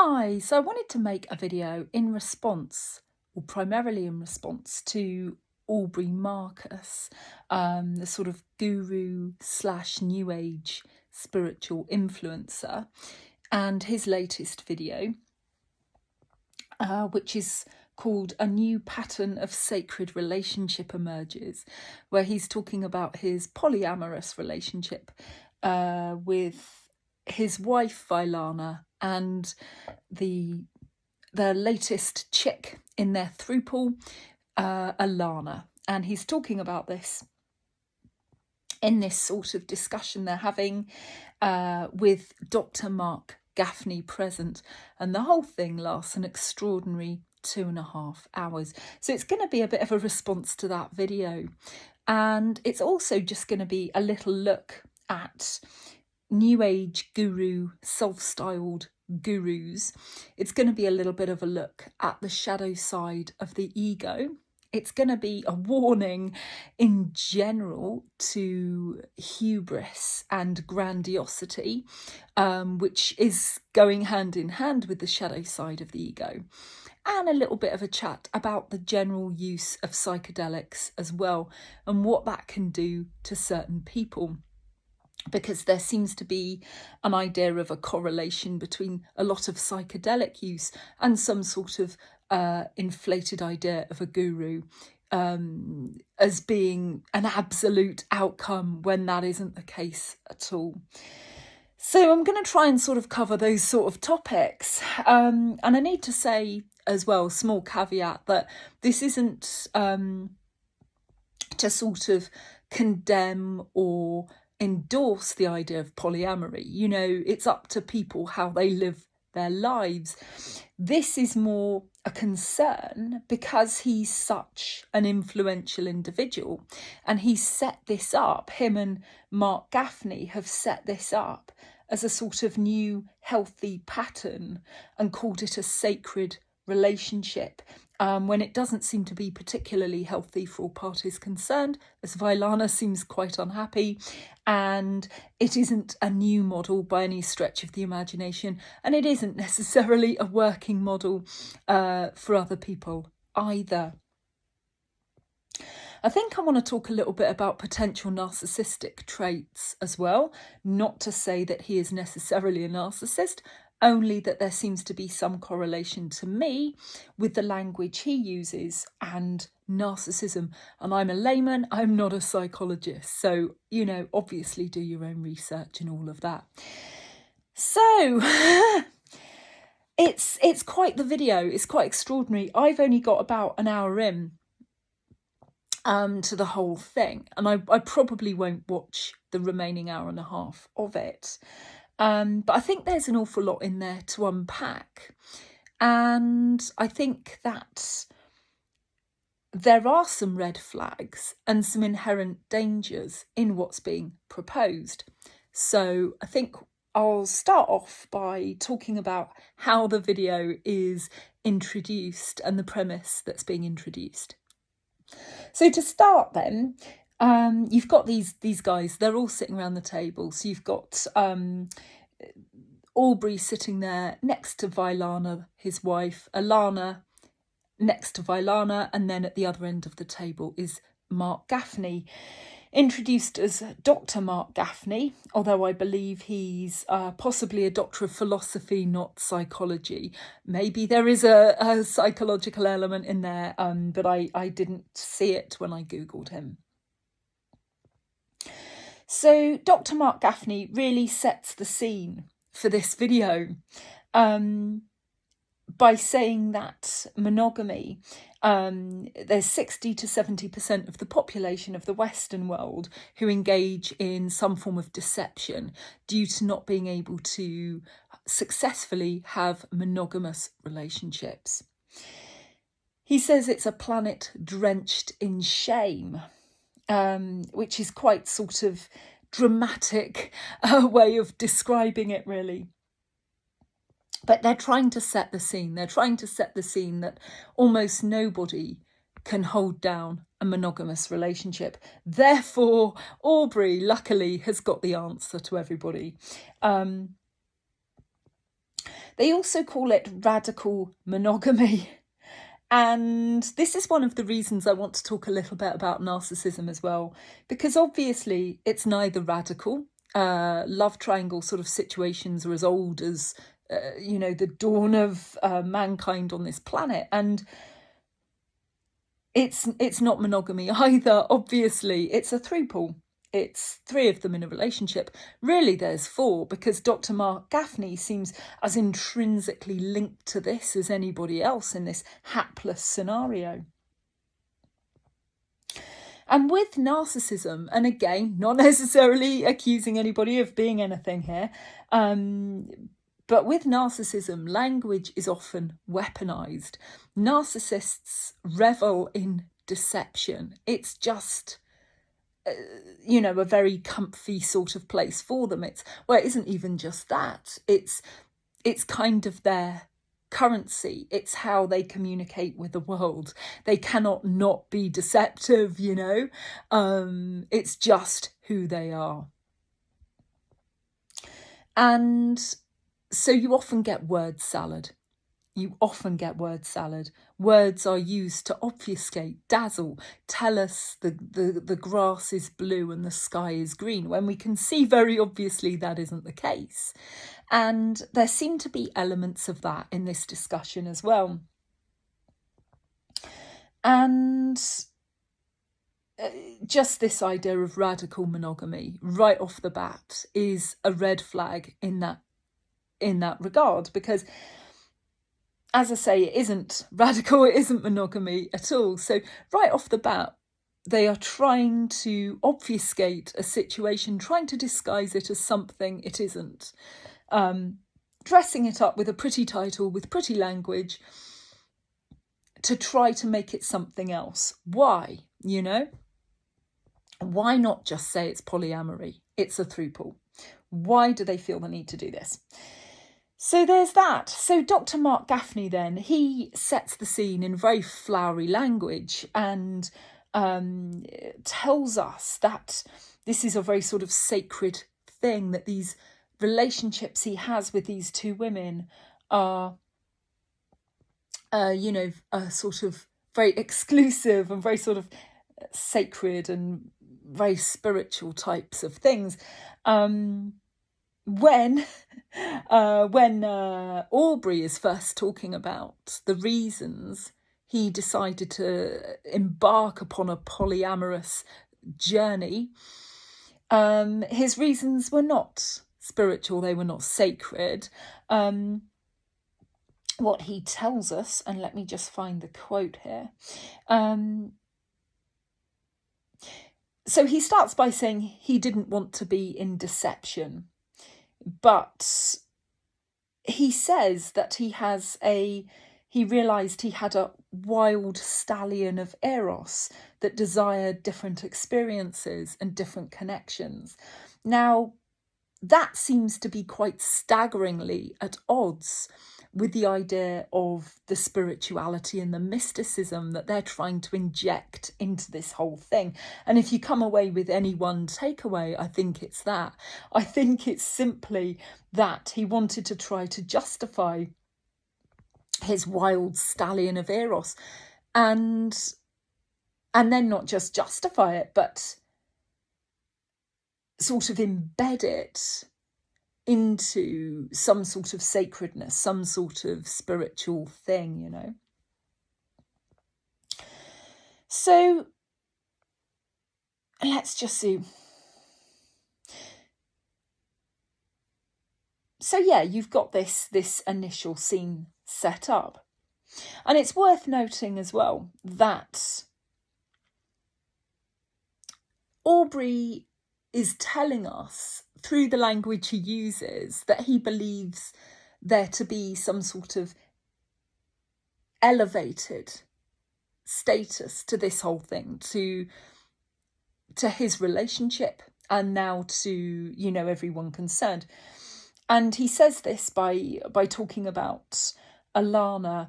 Hi, so I wanted to make a video in response, or primarily in response to Aubrey Marcus, the sort of guru / new age spiritual influencer, and his latest video, which is called A New Pattern of Sacred Relationship Emerges, where he's talking about his polyamorous relationship with his wife Vailana and their latest chick in their throuple, Alana. And he's talking about this in this sort of discussion they're having with Dr. Marc Gafni present. And the whole thing lasts an extraordinary 2.5 hours. So it's going to be a bit of a response to that video. And it's also just going to be a little look at new age guru, self-styled gurus. It's going to be a little bit of a look at the shadow side of the ego. It's going to be a warning in general to hubris and grandiosity, which is going hand in hand with the shadow side of the ego. And a little bit of a chat about the general use of psychedelics as well, and what that can do to certain people. Because there seems to be an idea of a correlation between a lot of psychedelic use and some sort of inflated idea of a guru as being an absolute outcome, when that isn't the case at all. So I'm going to try and sort of cover those sort of topics. And I need to say as well, small caveat, that this isn't to sort of condemn or endorse the idea of polyamory. You know, it's up to people how they live their lives. This is more a concern because he's such an influential individual, and he set this up. Him and Marc Gafni have set this up as a sort of new healthy pattern and called it a sacred relationship, when it doesn't seem to be particularly healthy for all parties concerned, as Vailana seems quite unhappy, and it isn't a new model by any stretch of the imagination, and it isn't necessarily a working model for other people either. I think I want to talk a little bit about potential narcissistic traits as well, not to say that he is necessarily a narcissist, only that there seems to be some correlation to me with the language he uses and narcissism. And I'm a layman, I'm not a psychologist. So, you know, obviously do your own research and all of that. So it's quite the video. It's quite extraordinary. I've only got about an hour in to the whole thing, and I probably won't watch the remaining 1.5 hours of it. But I think there's an awful lot in there to unpack. And I think that there are some red flags and some inherent dangers in what's being proposed. So I think I'll start off by talking about how the video is introduced and the premise that's being introduced. So to start then, you've got these guys, they're all sitting around the table. So you've got Aubrey sitting there next to Vailana, his wife, Alana next to Vailana, and then at the other end of the table is Marc Gafni, introduced as Dr. Marc Gafni, although I believe he's possibly a doctor of philosophy, not psychology. Maybe there is a psychological element in there, but I didn't see it when I Googled him. So Dr. Marc Gafni really sets the scene for this video by saying that monogamy, there's 60 to 70% of the population of the Western world who engage in some form of deception due to not being able to successfully have monogamous relationships. He says it's a planet drenched in shame, which is quite sort of dramatic way of describing it, really. But they're trying to set the scene. They're trying to set the scene that almost nobody can hold down a monogamous relationship. Therefore, Aubrey, luckily, has got the answer to everybody. They also call it radical monogamy. And this is one of the reasons I want to talk a little bit about narcissism as well, because obviously it's neither radical. Love triangle sort of situations are as old as, the dawn of mankind on this planet. And it's not monogamy either, obviously. It's a throuple. It's 3 of them in a relationship. Really, there's 4, because Dr. Marc Gafni seems as intrinsically linked to this as anybody else in this hapless scenario. And with narcissism, and again, not necessarily accusing anybody of being anything here, but with narcissism, language is often weaponized. Narcissists revel in deception. It's just, a very comfy sort of place for them. It isn't even just that. It's kind of their currency. It's how they communicate with the world. They cannot not be deceptive, It's just who they are. And so you often get word salad. Words are used to obfuscate, dazzle, tell us the grass is blue and the sky is green, when we can see very obviously that isn't the case. And there seem to be elements of that in this discussion as well. And just this idea of radical monogamy right off the bat is a red flag in that regard, because, as I say, it isn't radical, it isn't monogamy at all. So right off the bat, they are trying to obfuscate a situation, trying to disguise it as something it isn't. Dressing it up with a pretty title, with pretty language, to try to make it something else. Why? Why not just say it's polyamory? It's a throuple. Why do they feel the need to do this? So there's that. So Dr. Marc Gafni then, he sets the scene in very flowery language and tells us that this is a very sort of sacred thing, that these relationships he has with these 2 women are, sort of very exclusive and very sort of sacred and very spiritual types of things. When Aubrey is first talking about the reasons he decided to embark upon a polyamorous journey, his reasons were not spiritual, they were not sacred. What he tells us, and let me just find the quote here. So he starts by saying he didn't want to be in deception. But he says that he realised he had a wild stallion of eros that desired different experiences and different connections. Now, that seems to be quite staggeringly at odds with the idea of the spirituality and the mysticism that they're trying to inject into this whole thing. And if you come away with any one takeaway, I think it's that. I think it's simply that he wanted to try to justify his wild stallion of eros, and then not just justify it, but sort of embed it into some sort of sacredness, some sort of spiritual thing, So let's just see. So yeah, you've got this initial scene set up. And it's worth noting as well that Aubrey is telling us through the language he uses that he believes there to be some sort of elevated status to this whole thing, to his relationship, and now to, everyone concerned. And he says this by talking about Alana.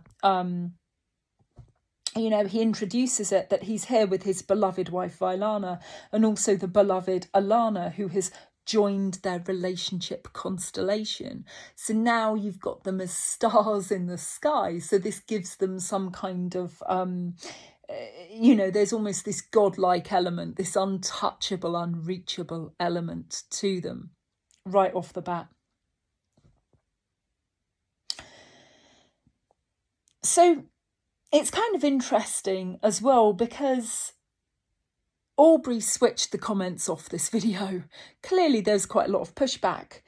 He introduces it that he's here with his beloved wife Vailana, and also the beloved Alana, who has joined their relationship constellation. So now you've got them as stars in the sky. So this gives them some kind of, there's almost this godlike element, this untouchable, unreachable element to them right off the bat. So it's kind of interesting as well, because Aubrey switched the comments off this video. Clearly there's quite a lot of pushback,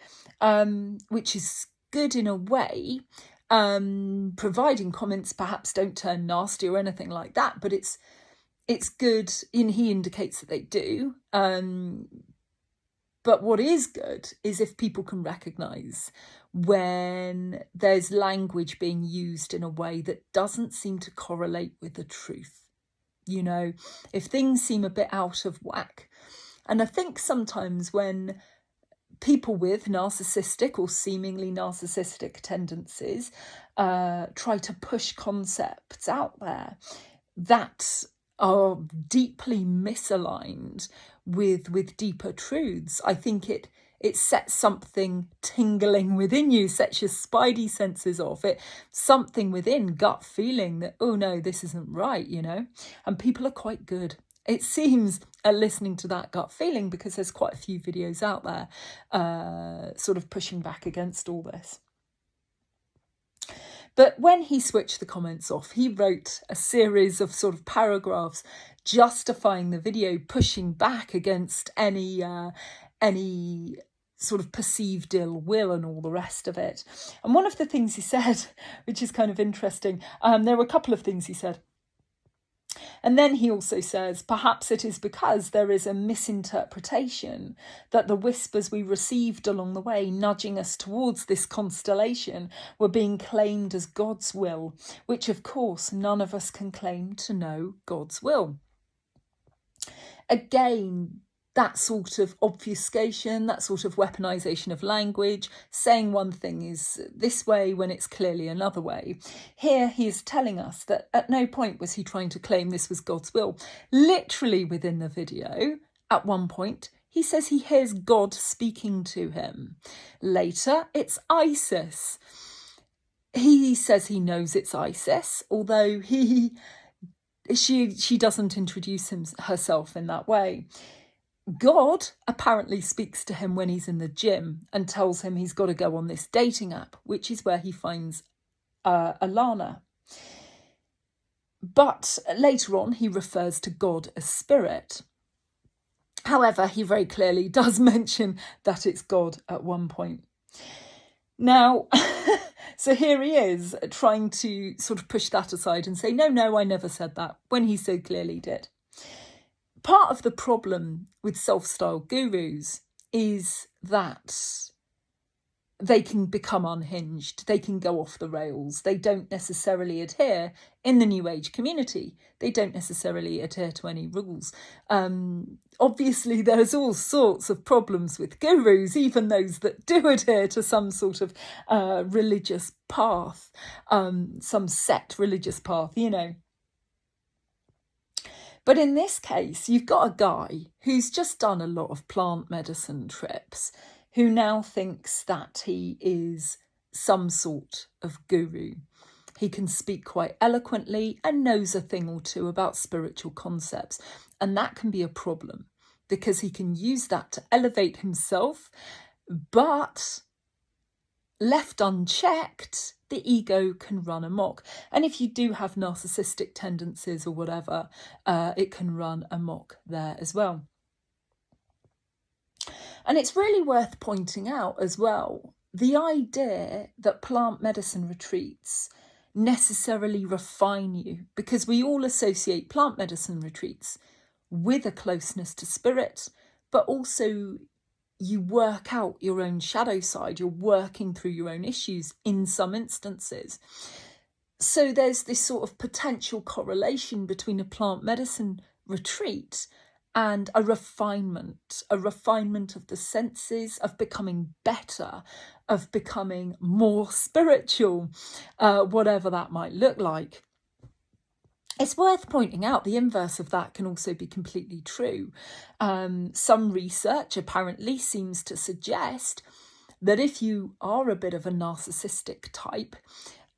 which is good in a way, providing comments perhaps don't turn nasty or anything like that, but it's good, and he indicates that they do. But what is good is if people can recognise when there's language being used in a way that doesn't seem to correlate with the truth. If things seem a bit out of whack. And I think sometimes when people with narcissistic or seemingly narcissistic tendencies try to push concepts out there that are deeply misaligned with deeper truths, I think it sets something tingling within you, sets your spidey senses off, something within, gut feeling that, oh no, this isn't right, and people are quite good, it seems, at listening to that gut feeling, because there's quite a few videos out there sort of pushing back against all this. But when he switched the comments off, he wrote a series of sort of paragraphs justifying the video, pushing back against any sort of perceived ill will and all the rest of it. And one of the things he said, which is kind of interesting, there were a couple of things he said. And then he also says, perhaps it is because there is a misinterpretation that the whispers we received along the way, nudging us towards this constellation, were being claimed as God's will, which of course none of us can claim to know God's will. Again, that sort of obfuscation, that sort of weaponization of language, saying one thing is this way when it's clearly another way. Here he is telling us that at no point was he trying to claim this was God's will. Literally within the video, at one point, he says he hears God speaking to him. Later, it's Isis. He says he knows it's Isis, although she doesn't introduce herself in that way. God apparently speaks to him when he's in the gym and tells him he's got to go on this dating app, which is where he finds Alana. But later on, he refers to God as spirit. However, he very clearly does mention that it's God at one point. Now, so here he is trying to sort of push that aside and say, no, I never said that, when he so clearly did. Part of the problem with self-styled gurus is that they can become unhinged. They can go off the rails. They don't necessarily adhere in the New Age community. They don't necessarily adhere to any rules. Obviously, there's all sorts of problems with gurus, even those that do adhere to some sort of religious path, some set religious path, But in this case, you've got a guy who's just done a lot of plant medicine trips, who now thinks that he is some sort of guru. He can speak quite eloquently and knows a thing or two about spiritual concepts. And that can be a problem because he can use that to elevate himself, but left unchecked, the ego can run amok. And if you do have narcissistic tendencies or whatever, it can run amok there as well. And it's really worth pointing out as well, the idea that plant medicine retreats necessarily refine you, because we all associate plant medicine retreats with a closeness to spirit, but also you work out your own shadow side, you're working through your own issues in some instances. So there's this sort of potential correlation between a plant medicine retreat and a refinement of the senses, of becoming better, of becoming more spiritual, whatever that might look like. It's worth pointing out the inverse of that can also be completely true. Some research apparently seems to suggest that if you are a bit of a narcissistic type,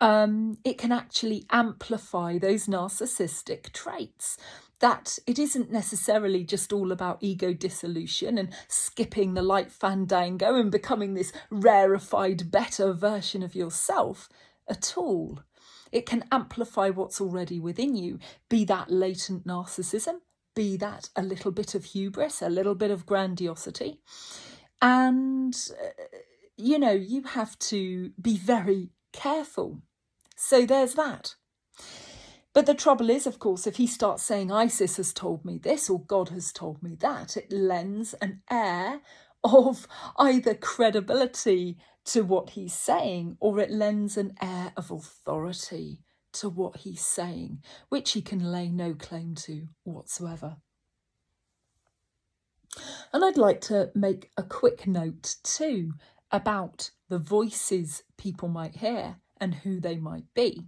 it can actually amplify those narcissistic traits. That it isn't necessarily just all about ego dissolution and skipping the light fandango and becoming this rarefied, better version of yourself at all. It can amplify what's already within you, be that latent narcissism, be that a little bit of hubris, a little bit of grandiosity. And, you have to be very careful. So there's that. But the trouble is, of course, if he starts saying ISIS has told me this or God has told me that, it lends an air of either credibility to what he's saying, or it lends an air of authority to what he's saying, which he can lay no claim to whatsoever. And I'd like to make a quick note too about the voices people might hear and who they might be.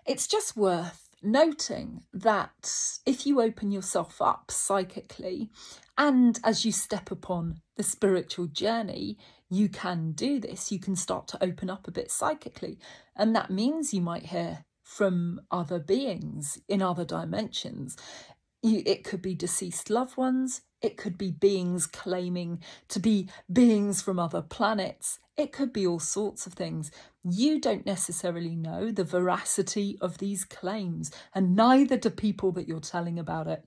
It's just worth noting that if you open yourself up psychically, and as you step upon the spiritual journey, you can do this. You can start to open up a bit psychically. And that means you might hear from other beings in other dimensions. It could be deceased loved ones. It could be beings claiming to be beings from other planets. It could be all sorts of things. You don't necessarily know the veracity of these claims, and neither do people that you're telling about it.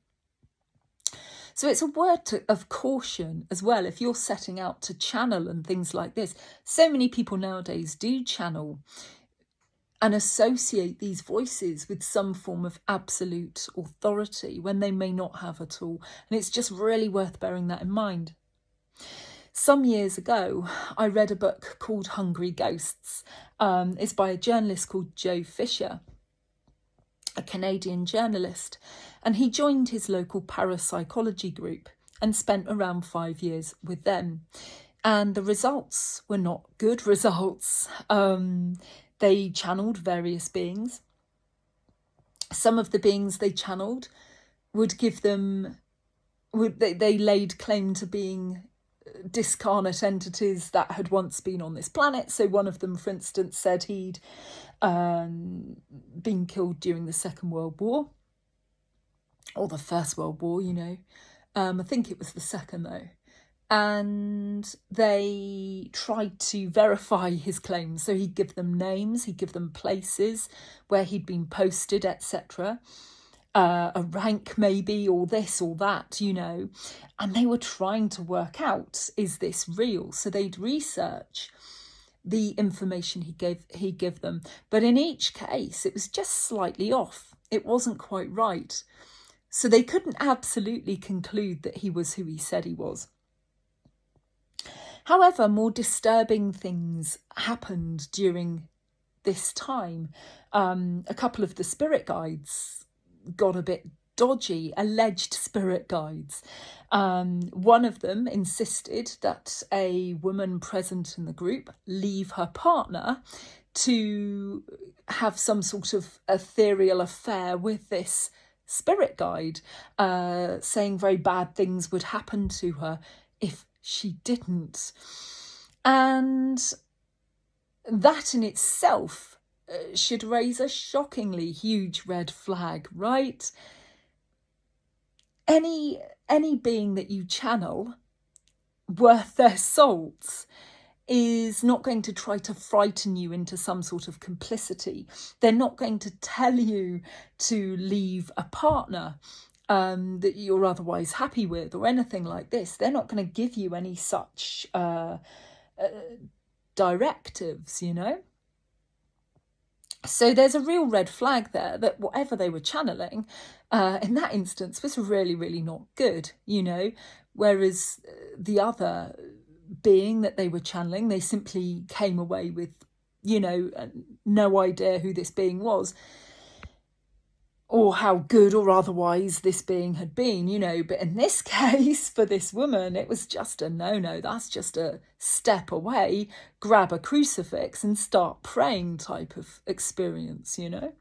So it's a word of caution as well. If you're setting out to channel and things like this, so many people nowadays do channel and associate these voices with some form of absolute authority when they may not have at all. And it's just really worth bearing that in mind. Some years ago, I read a book called Hungry Ghosts. It's by a journalist called Joe Fisher, a Canadian journalist, and he joined his local parapsychology group and spent around 5 years with them. And the results were not good results. They channeled various beings. Some of the beings they channeled would give them, they laid claim to being discarnate entities that had once been on this planet. So one of them, for instance, said he'd been killed during the Second World War, or the First World War, I think it was the second though. And they tried to verify his claims. So he'd give them names, he'd give them places where he'd been posted, etc. A rank maybe, or this or that, and they were trying to work out, is this real? So they'd research the information he'd give them, but in each case it was just slightly off. It wasn't quite right. So they couldn't absolutely conclude that he was who he said he was. However, more disturbing things happened during this time. A couple of the spirit guides got a bit dodgy, alleged spirit guides. One of them insisted that a woman present in the group leave her partner to have some sort of ethereal affair with this spirit guide, saying very bad things would happen to her if she didn't. And that in itself should raise a shockingly huge red flag, right? Any being that you channel worth their salt is not going to try to frighten you into some sort of complicity. They're not going to tell you to leave a partner that you're otherwise happy with or anything like this. They're not going to give you any such directives, So there's a real red flag there that whatever they were channeling in that instance was really, really not good, whereas the other being that they were channeling, they simply came away with, no idea who this being was. or how good or otherwise this being had been, you know. But in this case, for this woman, it was just a no-no. That's just a step away, grab a crucifix and start praying type of experience, you know.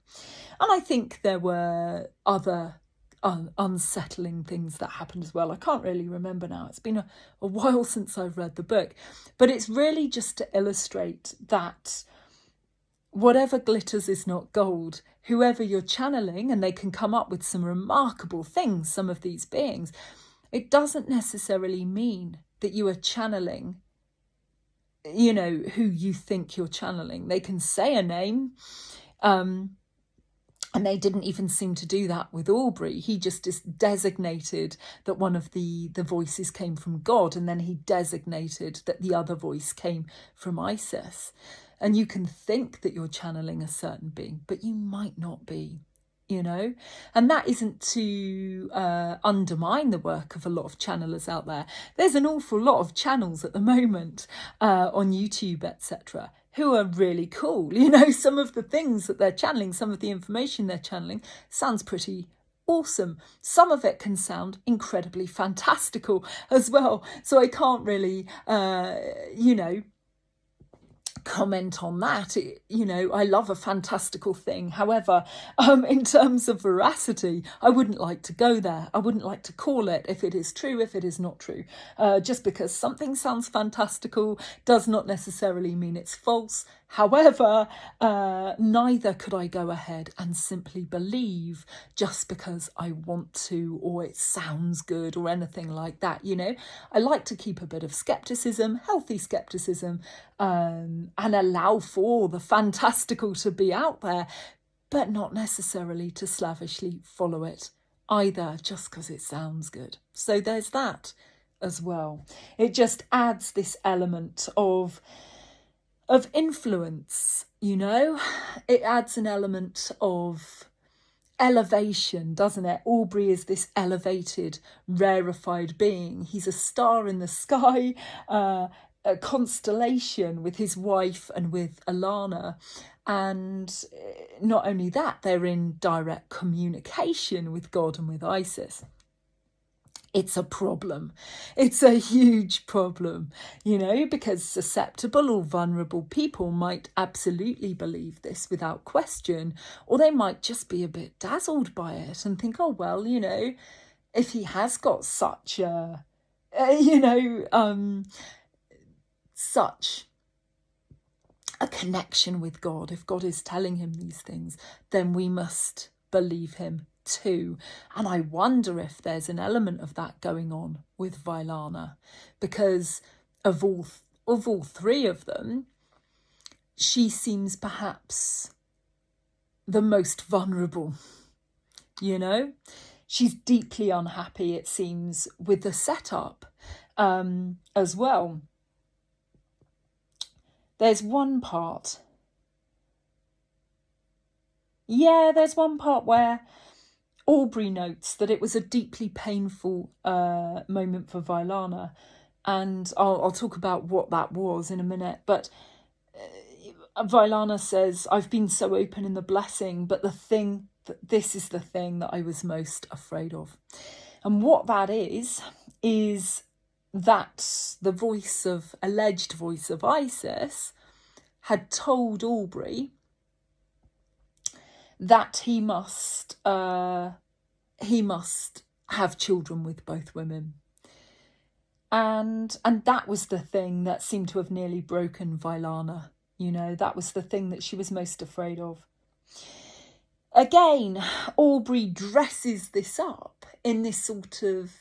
And I think there were other unsettling things that happened as well. I can't really remember now. It's been a while since I've read the book. But it's really just to illustrate that whatever glitters is not gold. Whoever you're channeling, and they can come up with some remarkable things, some of these beings, it doesn't necessarily mean that you are channeling, you know, who you think you're channeling. They can say a name, and they didn't even seem to do that with Aubrey. He just designated that one of the voices came from God, and then he designated that the other voice came from Isis. And you can think that you're channeling a certain being, but you might not be, you know. And that isn't to undermine the work of a lot of channelers out there. There's an awful lot of channels at the moment on YouTube, etc., who are really cool. You know, some of the things that they're channeling, some of the information they're channeling sounds pretty awesome. Some of it can sound incredibly fantastical as well. So I can't really, you know, comment on that. You know, I love a fantastical thing. However, in terms of veracity, I wouldn't like to go there. I wouldn't like to call it if it is true, if it is not true. Just because something sounds fantastical does not necessarily mean it's false. However, neither could I go ahead and simply believe just because I want to, or it sounds good, or anything like that. You know, I like to keep a bit of skepticism, healthy skepticism, and allow for the fantastical to be out there, but not necessarily to slavishly follow it either, just because it sounds good. So there's that as well. It just adds this element of influence, you know. It adds an element of elevation, doesn't it? Aubrey is this elevated, rarefied being. He's a star in the sky, a constellation with his wife and with Alana. And not only that, they're in direct communication with God and with Isis. It's a problem. It's a huge problem, you know, because susceptible or vulnerable people might absolutely believe this without question, or they might just be a bit dazzled by it and think, oh, well, you know, if he has got such a, you know, such a connection with God, if God is telling him these things, then we must believe him too. And I wonder if there's an element of that going on with Vailana, because of all three of them, she seems perhaps the most vulnerable, you know. She's deeply unhappy, it seems, with the setup as well. There's one part where Aubrey notes that it was a deeply painful moment for Vailana, and I'll talk about what that was in a minute. But Vailana says, I've been so open in the blessing, but this is the thing that I was most afraid of. And what that is that the alleged voice of Isis had told Aubrey that he must have children with both women. And that was the thing that seemed to have nearly broken Vailana. You know, that was the thing that she was most afraid of. Again, Aubrey dresses this up in this sort of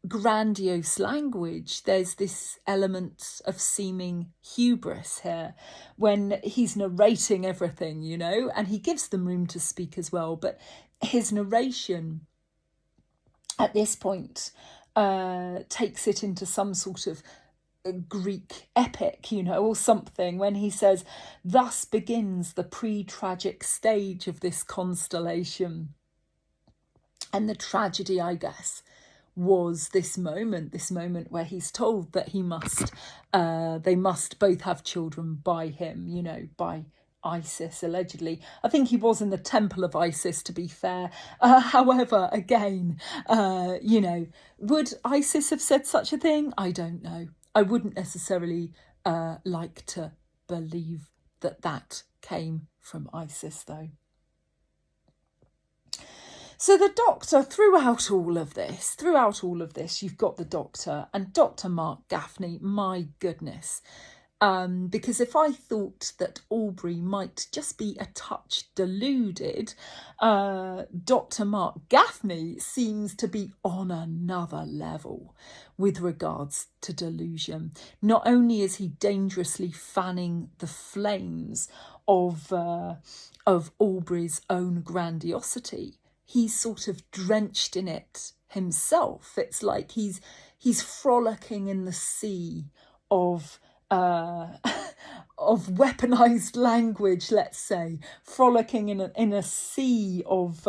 grandiose language. There's this element of seeming hubris here when he's narrating everything, you know, and he gives them room to speak as well. But his narration at this point takes it into some sort of Greek epic, you know, or something, when he says, thus begins the pre-tragic stage of this constellation. And the tragedy, I guess, was this moment where he's told that they must both have children by him, you know, by Isis, allegedly. I think he was in the temple of Isis, to be fair. However, again, would Isis have said such a thing? I don't know. I wouldn't necessarily like to believe that came from Isis, though. So the Doctor, throughout all of this, you've got the Doctor and Dr. Marc Gafni. My goodness. Because if I thought that Aubrey might just be a touch deluded, Dr. Marc Gafni seems to be on another level with regards to delusion. Not only is he dangerously fanning the flames of Aubrey's own grandiosity, he's sort of drenched in it himself. It's like he's frolicking in the sea of weaponized language, let's say, frolicking in a sea of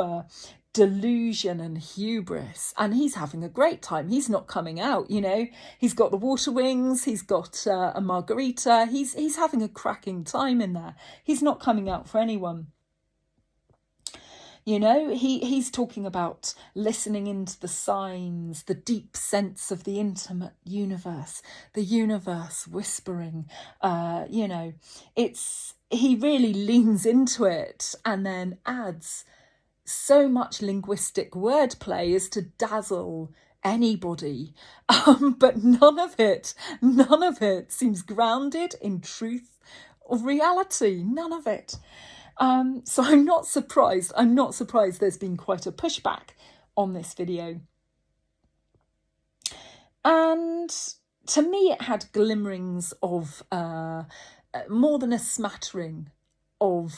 delusion and hubris, and he's having a great time. He's not coming out, He's got the water wings, he's got a margarita, he's having a cracking time in there. He's not coming out for anyone. He's talking about listening into the signs, the deep sense of the intimate universe, the universe whispering. He really leans into it and then adds so much linguistic wordplay as to dazzle anybody. But none of it seems grounded in truth or reality. None of it. So I'm not surprised there's been quite a pushback on this video. And to me, it had glimmerings of more than a smattering of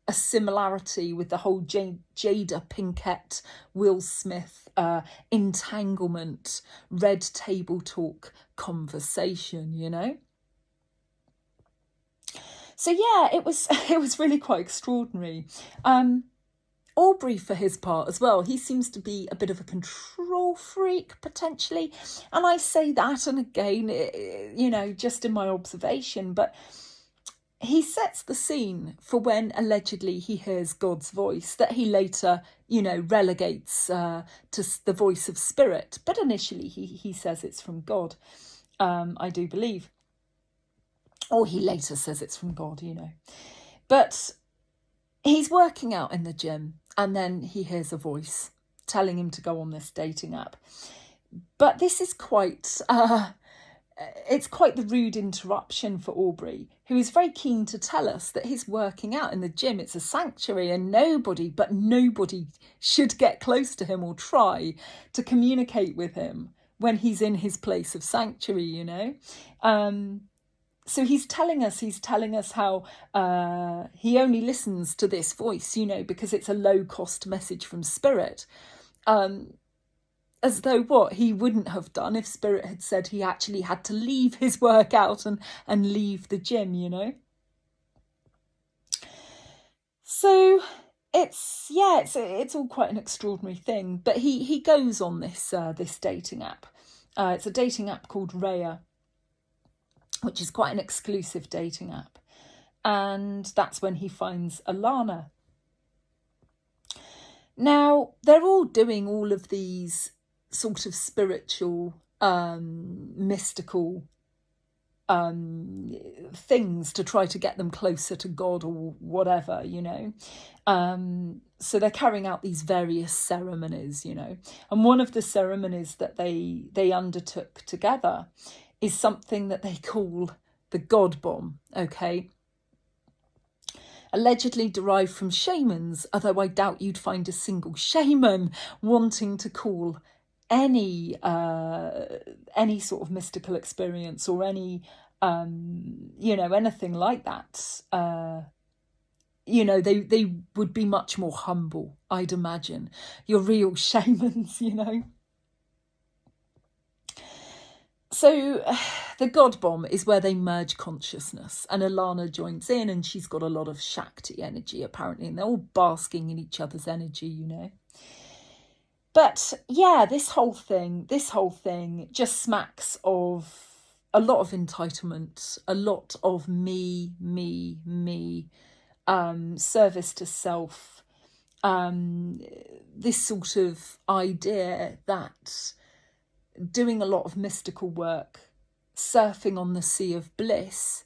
a similarity with the whole Jada Pinkett, Will Smith entanglement, red table talk conversation, So yeah, it was really quite extraordinary. Aubrey, for his part as well, he seems to be a bit of a control freak, potentially. And I say that, and again, just in my observation, but he sets the scene for when allegedly he hears God's voice, that he later, relegates to the voice of spirit. But initially he says it's from God, I do believe. Or he later says it's from God, But he's working out in the gym, and then he hears a voice telling him to go on this dating app. But this is quite the rude interruption for Aubrey, who is very keen to tell us that he's working out in the gym. It's a sanctuary, and nobody should get close to him or try to communicate with him when he's in his place of sanctuary, So he's telling us how he only listens to this voice, because it's a low-cost message from Spirit. As though what he wouldn't have done if Spirit had said he actually had to leave his workout and leave the gym, So it's all quite an extraordinary thing. But he goes on this dating app. It's a dating app called Raya, which is quite an exclusive dating app. And that's when he finds Alana. Now, they're all doing all of these sort of spiritual, mystical things to try to get them closer to God or whatever, So they're carrying out these various ceremonies, And one of the ceremonies that they undertook together is something that they call the God bomb, okay? Allegedly derived from shamans, although I doubt you'd find a single shaman wanting to call any sort of mystical experience or any, anything like that. They would be much more humble, I'd imagine. Your real shamans, So the God bomb is where they merge consciousness, and Alana joins in, and she's got a lot of Shakti energy apparently, and they're all basking in each other's energy, But yeah, this whole thing just smacks of a lot of entitlement, a lot of me, service to self, this sort of idea that doing a lot of mystical work, surfing on the sea of bliss,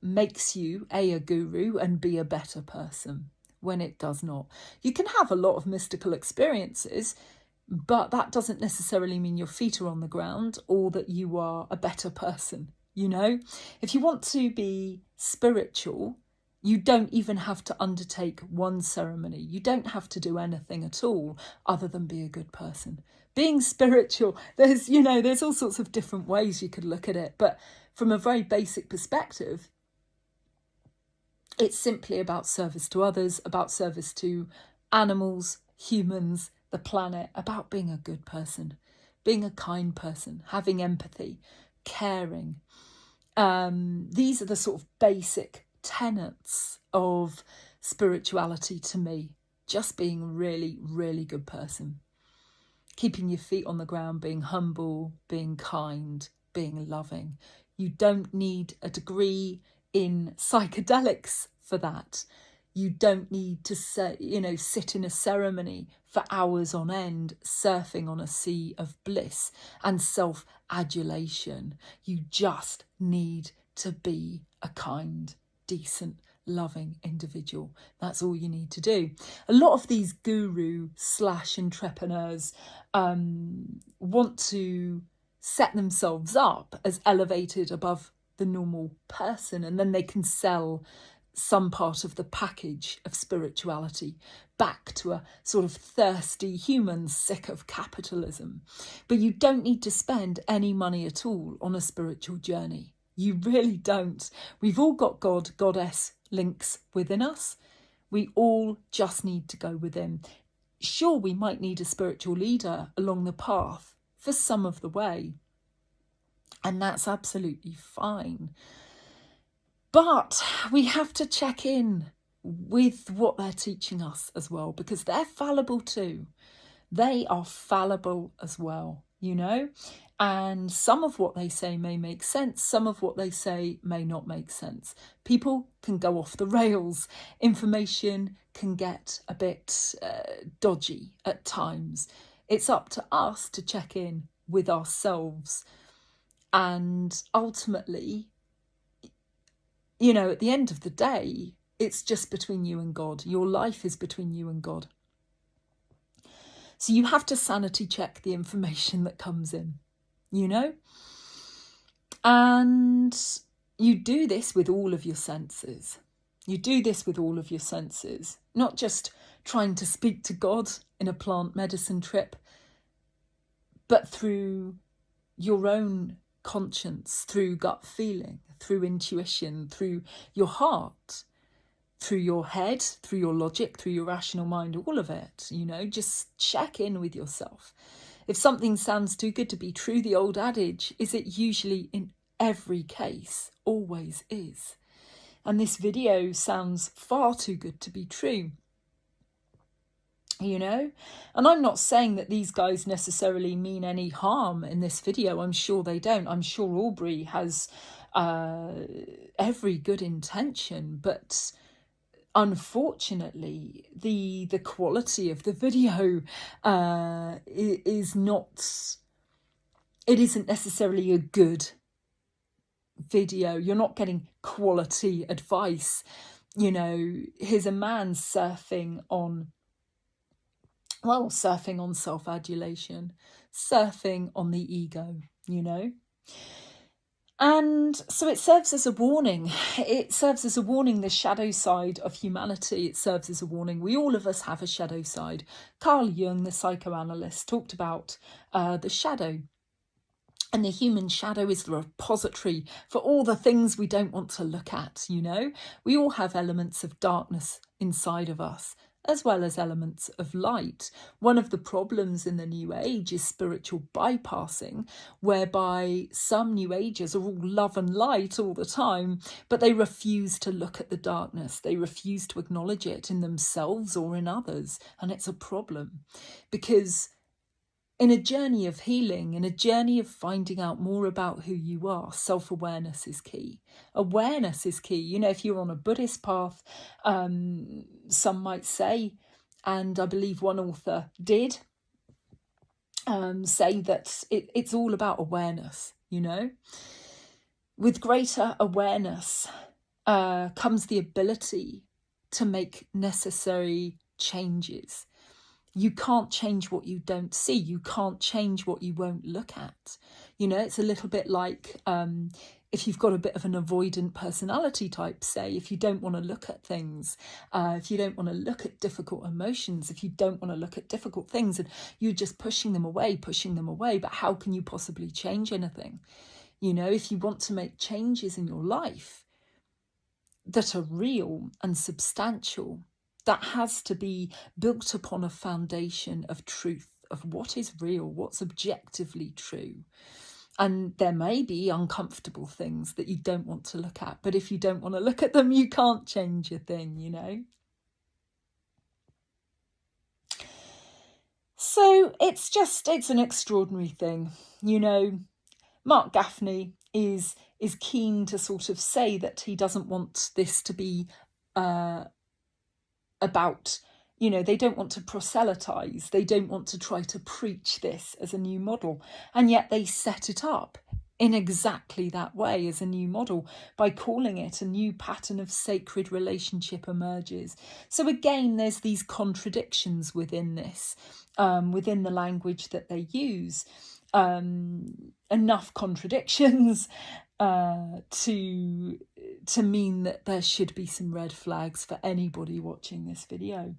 makes you a guru and be a better person, when it does not. You can have a lot of mystical experiences, but that doesn't necessarily mean your feet are on the ground or that you are a better person. You know, if you want to be spiritual, you don't even have to undertake one ceremony. You don't have to do anything at all other than be a good person. Being spiritual, there's all sorts of different ways you could look at it. But from a very basic perspective, it's simply about service to others, about service to animals, humans, the planet, about being a good person, being a kind person, having empathy, caring. These are the sort of basic tenets of spirituality to me. Just being a really, really good person. Keeping your feet on the ground, being humble, being kind, being loving. You don't need a degree in psychedelics for that. You don't need to sit in a ceremony for hours on end, surfing on a sea of bliss and self-adulation. You just need to be a kind, decent, loving individual. That's all you need to do. A lot of these guru/entrepreneurs want to set themselves up as elevated above the normal person, and then they can sell some part of the package of spirituality back to a sort of thirsty human sick of capitalism. But you don't need to spend any money at all on a spiritual journey. You really don't. We've all got God, goddess links within us. We all just need to go within. Sure, we might need a spiritual leader along the path for some of the way, and that's absolutely fine. But we have to check in with what they're teaching us as well, because they're fallible too. They are fallible as well, and some of what they say may make sense. Some of what they say may not make sense. People can go off the rails. Information can get a bit dodgy at times. It's up to us to check in with ourselves. And ultimately, at the end of the day, it's just between you and God. Your life is between you and God. So you have to sanity check the information that comes in, And you do this with all of your senses. Not just trying to speak to God in a plant medicine trip, but through your own conscience, through gut feeling, through intuition, through your heart, through your head, through your logic, through your rational mind, all of it, just check in with yourself. If something sounds too good to be true, the old adage is it usually in every case always is. And this video sounds far too good to be true. And I'm not saying that these guys necessarily mean any harm in this video. I'm sure they don't. I'm sure Aubrey has every good intention, but unfortunately, the quality of the video is not. It isn't necessarily a good video. You're not getting quality advice. Here's a man surfing on self-adulation, surfing on the ego, And so it serves as a warning. The shadow side of humanity. It serves as a warning. All of us have a shadow side. Carl Jung, the psychoanalyst, talked about the shadow. And the human shadow is the repository for all the things we don't want to look at, We all have elements of darkness inside of us, as well as elements of light. One of the problems in the New Age is spiritual bypassing, whereby some New Agers are all love and light all the time, but they refuse to look at the darkness. They refuse to acknowledge it in themselves or in others. And it's a problem because in a journey of healing, in a journey of finding out more about who you are, self-awareness is key. Awareness is key. You know, if you're on a Buddhist path, some might say, and I believe one author did, say that it's all about awareness, you know. With greater awareness comes the ability to make necessary changes. You can't change what you don't see. You can't change what you won't look at. You know, it's a little bit like if you've got a bit of an avoidant personality type, say, if you don't want to look at things, if you don't want to look at difficult emotions, if you don't want to look at difficult things, and you're just pushing them away, but how can you possibly change anything? You know, if you want to make changes in your life that are real and substantial, that has to be built upon a foundation of truth, of what is real, what's objectively true. And there may be uncomfortable things that you don't want to look at, but if you don't want to look at them, you can't change a thing, you know. So it's an extraordinary thing, you know. Marc Gafni is keen to sort of say that he doesn't want this to be about, you know, they don't want to proselytize, they don't want to try to preach this as a new model, and yet they set it up in exactly that way as a new model by calling it a new pattern of sacred relationship emerges. So again, there's these contradictions within this, within the language that they use, enough contradictions to mean that there should be some red flags for anybody watching this video.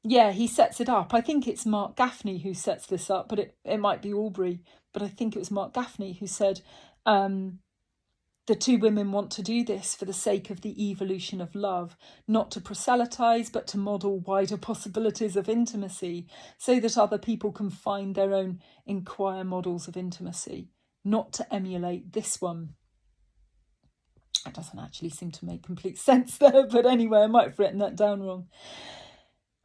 Yeah, he sets it up. I think it's Marc Gafni who sets this up, but it might be Aubrey, but I think it was Marc Gafni who said the two women want to do this for the sake of the evolution of love, not to proselytize, but to model wider possibilities of intimacy so that other people can find their own inquire models of intimacy, not to emulate this one. That doesn't actually seem to make complete sense there, but anyway, I might have written that down wrong.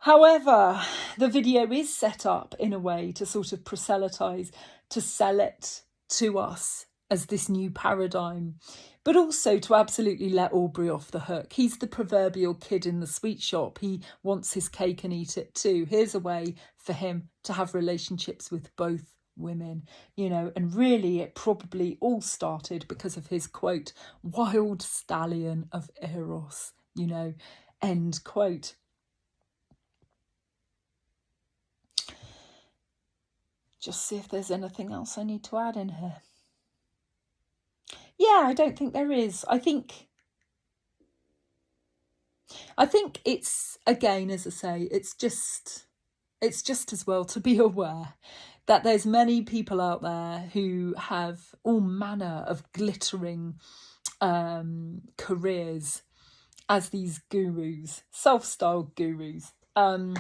However, the video is set up in a way to sort of proselytize, to sell it to us as this new paradigm, but also to absolutely let Aubrey off the hook. He's the proverbial kid in the sweet shop. He wants his cake and eat it too. Here's a way for him to have relationships with both women, you know, and really it probably all started because of his quote, wild stallion of Eros, you know, end quote. Just see if there's anything else I need to add in here. Yeah, I don't think there is. I think it's, again, as I say, it's just as well to be aware that there's many people out there who have all manner of glittering careers as these gurus, self-styled gurus. And,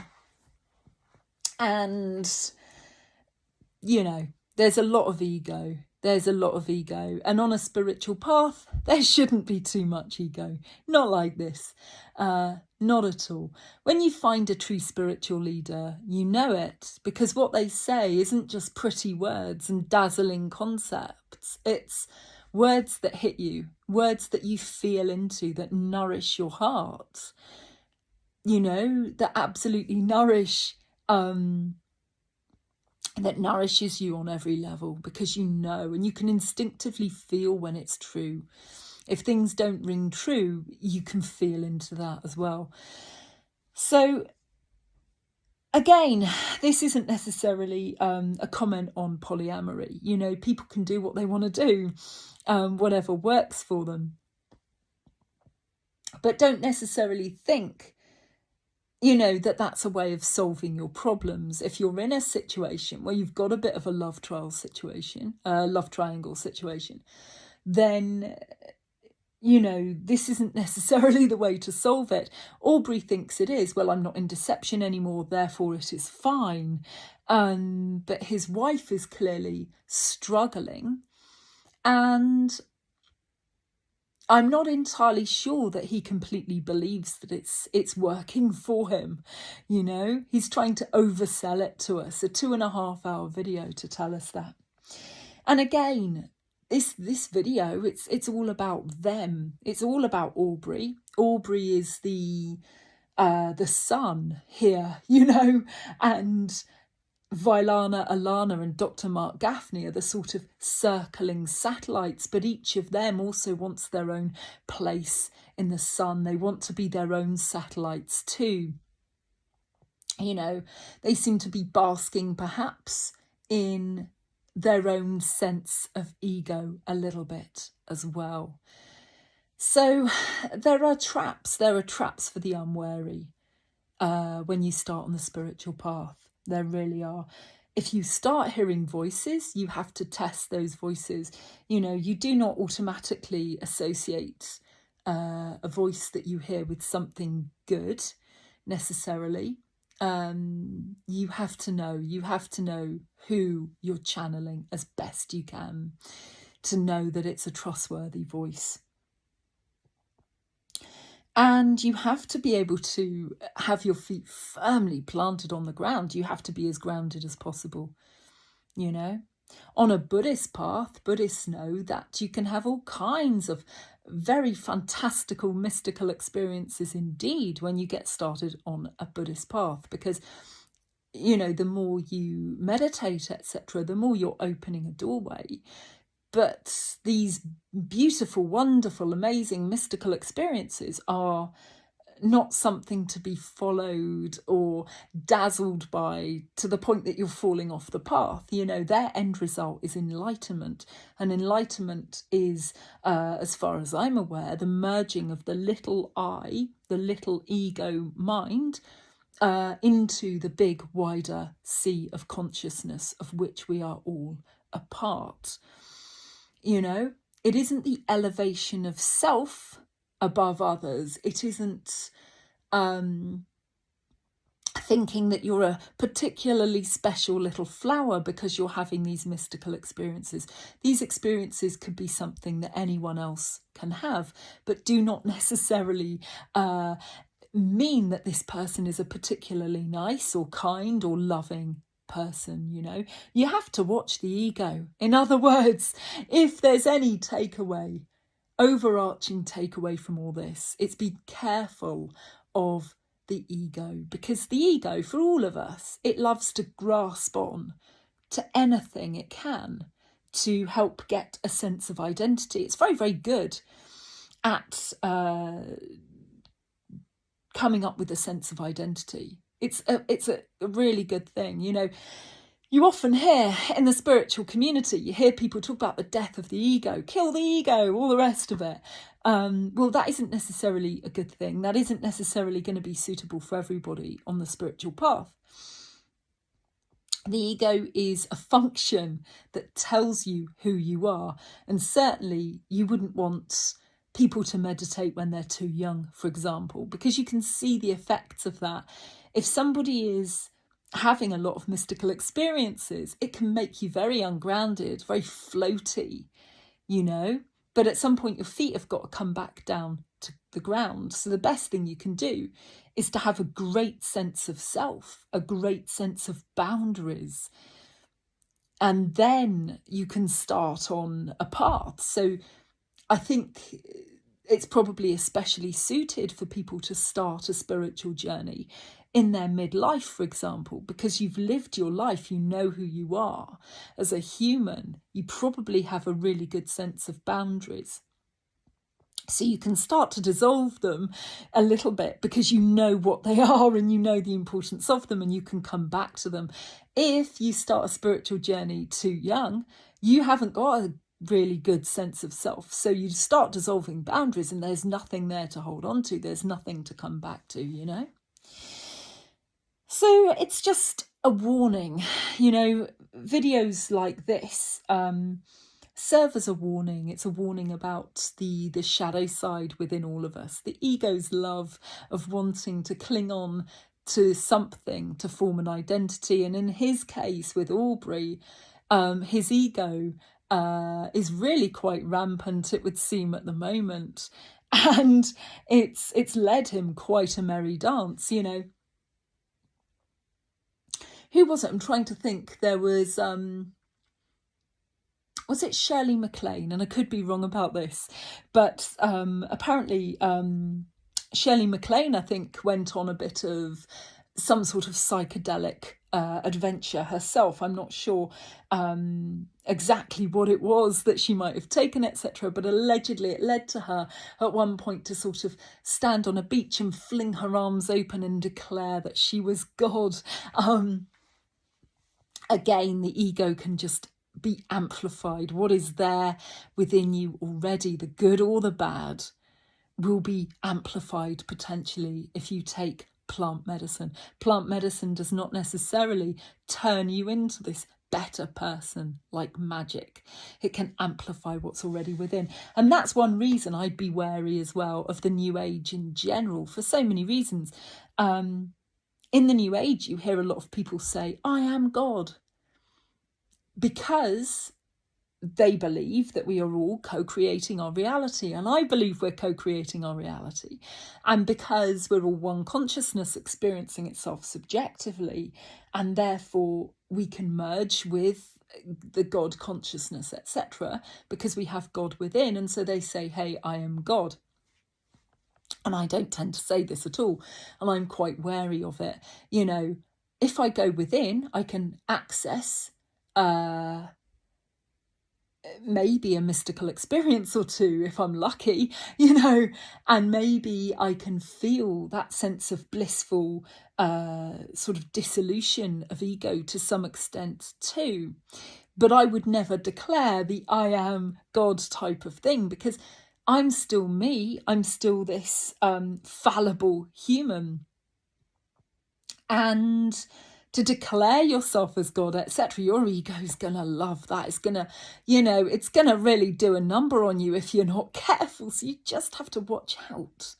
you know, there's a lot of ego. There's a lot of ego. And on a spiritual path, there shouldn't be too much ego. Not like this. Not at all. When you find a true spiritual leader, you know it, because what they say isn't just pretty words and dazzling concepts. It's words that hit you, words that you feel into, that nourish your heart, you know, that absolutely nourish, that nourishes you on every level, because you know, and you can instinctively feel when it's true. If things don't ring true, you can feel into that as well. So again, this isn't necessarily a comment on polyamory. You know, people can do what they want to do, whatever works for them. But don't necessarily think, you know, that that's a way of solving your problems. If you're in a situation where you've got a bit of a love triangle situation, then, you know, this isn't necessarily the way to solve it. Aubrey thinks it is. Well, I'm not in deception anymore, therefore it is fine. But his wife is clearly struggling. And I'm not entirely sure that he completely believes that it's working for him. You know, he's trying to oversell it to us, a 2.5 hour video to tell us that. And again, this video, it's all about them. It's all about Aubrey. Aubrey is the sun here, you know, and Vailana Alana and Dr. Marc Gafni are the sort of circling satellites, but each of them also wants their own place in the sun. They want to be their own satellites too. You know, they seem to be basking perhaps in their own sense of ego a little bit as well. So there are traps for the unwary when you start on the spiritual path. There really are. If you start hearing voices, you have to test those voices. You know, you do not automatically associate a voice that you hear with something good necessarily. You have to know who you're channeling as best you can to know that it's a trustworthy voice. And you have to be able to have your feet firmly planted on the ground. You have to be as grounded as possible, you know. On a Buddhist path, Buddhists know that you can have all kinds of very fantastical, mystical experiences indeed when you get started on a Buddhist path, because, you know, the more you meditate, etc., the more you're opening a doorway. But these beautiful, wonderful, amazing, mystical experiences are not something to be followed or dazzled by to the point that you're falling off the path. You know, their end result is enlightenment. And enlightenment is, as far as I'm aware, the merging of the little I, the little ego mind, into the big, wider sea of consciousness of which we are all a part. You know, it isn't the elevation of self above others. It isn't thinking that you're a particularly special little flower because you're having these mystical experiences. These experiences could be something that anyone else can have, but do not necessarily mean that this person is a particularly nice or kind or loving person. You know, you have to watch the ego. In other words, if there's any takeaway, overarching takeaway from all this, it's be careful of the ego, because the ego, for all of us, it loves to grasp on to anything it can to help get a sense of identity. It's very, very good at coming up with a sense of identity. It's a really good thing. You know, you often hear in the spiritual community, you hear people talk about the death of the ego, kill the ego, all the rest of it. Well, that isn't necessarily a good thing. That isn't necessarily going to be suitable for everybody on the spiritual path. The ego is a function that tells you who you are. And certainly you wouldn't want people to meditate when they're too young, for example, because you can see the effects of that. If somebody is having a lot of mystical experiences, it can make you very ungrounded, very floaty, you know. But at some point your feet have got to come back down to the ground. So the best thing you can do is to have a great sense of self, a great sense of boundaries. And then you can start on a path. So I think it's probably especially suited for people to start a spiritual journey in their midlife, for example, because you've lived your life, you know who you are. As a human, you probably have a really good sense of boundaries. So you can start to dissolve them a little bit because you know what they are and you know the importance of them, and you can come back to them. If you start a spiritual journey too young, you haven't got a really good sense of self. So you start dissolving boundaries and there's nothing there to hold on to. There's nothing to come back to, you know. So it's just a warning, you know, videos like this serve as a warning. It's a warning about the shadow side within all of us, the ego's love of wanting to cling on to something to form an identity. And in his case with Aubrey, his ego is really quite rampant, it would seem, at the moment. And it's led him quite a merry dance, you know. Who was it? I'm trying to think. There was it Shirley MacLaine? And I could be wrong about this, but apparently Shirley MacLaine, I think, went on a bit of some sort of psychedelic adventure herself. I'm not sure exactly what it was that she might have taken, etc. But allegedly it led to her at one point to sort of stand on a beach and fling her arms open and declare that she was God. Again, the ego can just be amplified. What is there within you already, the good or the bad, will be amplified potentially if you take plant medicine. Plant medicine does not necessarily turn you into this better person like magic. It can amplify what's already within. And that's one reason I'd be wary as well of the New Age in general, for so many reasons. In the New Age, you hear a lot of people say, I am God, because they believe that we are all co-creating our reality. And I believe we're co-creating our reality. And because we're all one consciousness experiencing itself subjectively, and therefore we can merge with the God consciousness, etc., because we have God within. And so they say, hey, I am God. And I don't tend to say this at all, and I'm quite wary of it. You know, if I go within, I can access maybe a mystical experience or two if I'm lucky, you know, and maybe I can feel that sense of blissful sort of dissolution of ego to some extent too. But I would never declare the I am God type of thing, because I'm still me. I'm still this fallible human. And to declare yourself as God, etc., your ego's going to love that. It's going to, you know, it's going to really do a number on you if you're not careful. So you just have to watch out.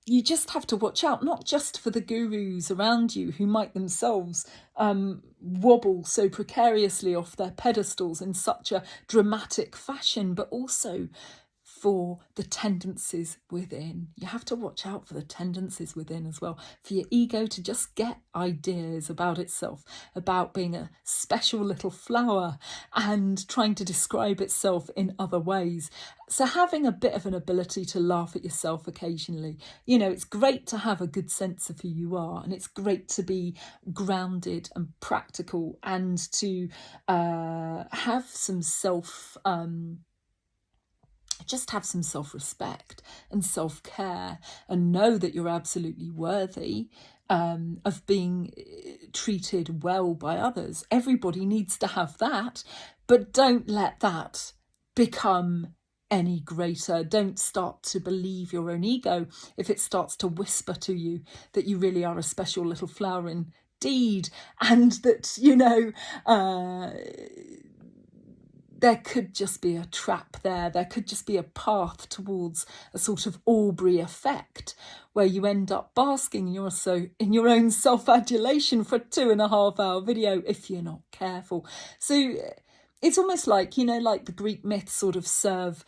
You just have to watch out, not just for the gurus around you who might themselves wobble so precariously off their pedestals in such a dramatic fashion, but also for the tendencies within. You have to watch out for the tendencies within as well, for your ego to just get ideas about itself, about being a special little flower and trying to describe itself in other ways. So having a bit of an ability to laugh at yourself occasionally, you know, it's great to have a good sense of who you are, and it's great to be grounded and practical and to have some just have some self-respect and self-care, and know that you're absolutely worthy of being treated well by others. Everybody needs to have that, but don't let that become any greater. Don't start to believe your own ego if it starts to whisper to you that you really are a special little flower indeed, and that, you know, there could just be a trap there. There could just be a path towards a sort of Aubrey effect, where you end up basking in your own self-adulation for a 2.5-hour video if you're not careful. So it's almost like, you know, like the Greek myths sort of serve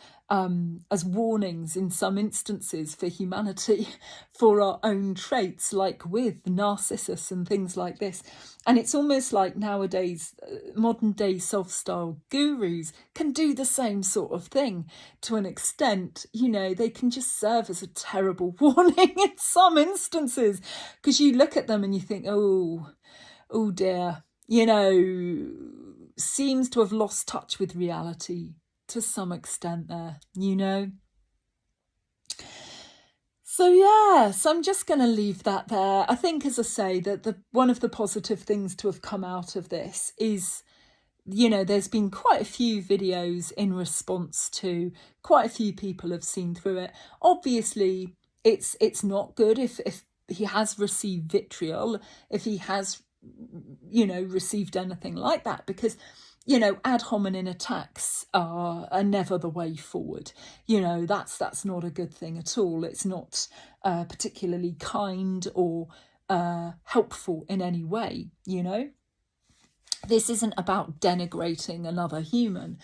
as warnings in some instances for humanity, for our own traits, like with Narcissus and things like this. And it's almost like nowadays, modern day self-styled gurus can do the same sort of thing to an extent. You know, they can just serve as a terrible warning in some instances, because you look at them and you think, oh dear, you know, seems to have lost touch with reality to some extent there, you know. So I'm just going to leave that there. I think, as I say, that one of the positive things to have come out of this is, you know, there's been quite a few videos in response to, quite a few people have seen through it. Obviously, it's not good if he has received vitriol, if he has, you know, received anything like that, because, you know, ad hominem attacks are never the way forward. You know, that's not a good thing at all. It's not particularly kind or helpful in any way, you know. This isn't about denigrating another human.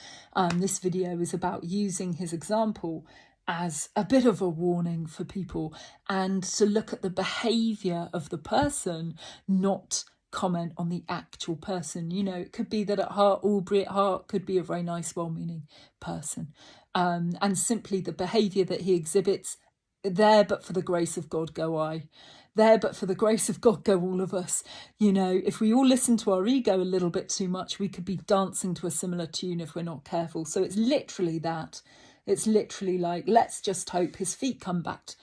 This video is about using his example as a bit of a warning for people, and to look at the behaviour of the person, not comment on the actual person. You know, it could be that at heart, Aubrey at heart could be a very nice, well-meaning person. And simply the behaviour that he exhibits, there but for the grace of God go I. There but for the grace of God go all of us. You know, if we all listen to our ego a little bit too much, we could be dancing to a similar tune if we're not careful. So it's literally that. It's literally like, let's just hope his feet come back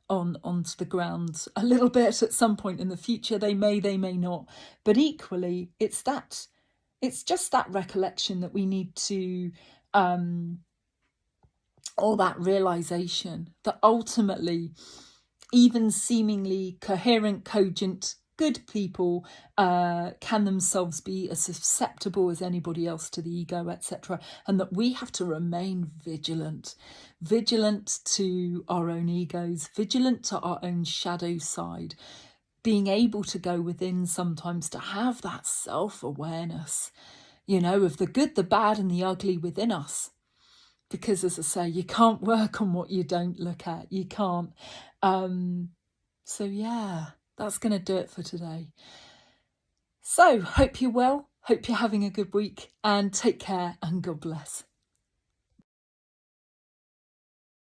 onto the ground a little bit at some point in the future. They may not. But equally, it's just that recollection that we need to, or that realization that ultimately, even seemingly coherent, cogent, good people can themselves be as susceptible as anybody else to the ego, etc. And that we have to remain vigilant to our own egos, vigilant to our own shadow side, being able to go within sometimes, to have that self-awareness, you know, of the good, the bad and the ugly within us. Because, as I say, you can't work on what you don't look at. You can't. So yeah, that's going to do it for today. So hope you're well. Hope you're having a good week, and take care and God bless.